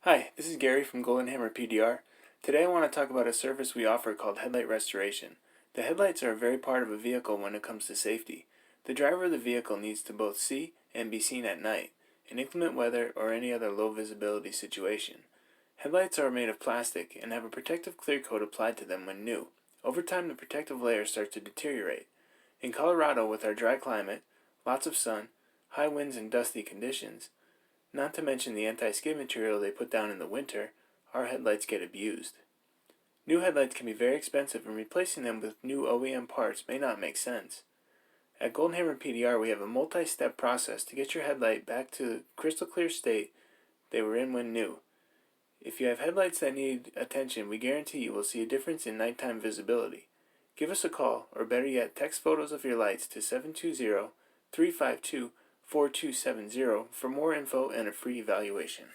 Hi, this is Gary from Hammer PDR. Today I want to talk about a service we offer called Headlight Restoration. The headlights are a very part of a vehicle when it comes to safety. The driver of the vehicle needs to both see and be seen at night, in inclement weather or any other low visibility situation. Headlights are made of plastic and have a protective clear coat applied to them when new. Over time the protective layer starts to deteriorate. In Colorado, with our dry climate, lots of sun, high winds and dusty conditions, not to mention the anti-skid material they put down in the winter, our headlights get abused. New headlights can be very expensive, and replacing them with new OEM parts may not make sense. At Hammer PDR, we have a multi-step process to get your headlight back to the crystal clear state they were in when new. If you have headlights that need attention, we guarantee you will see a difference in nighttime visibility. Give us a call, or better yet, text photos of your lights to 720-352-4270 for more info and a free evaluation.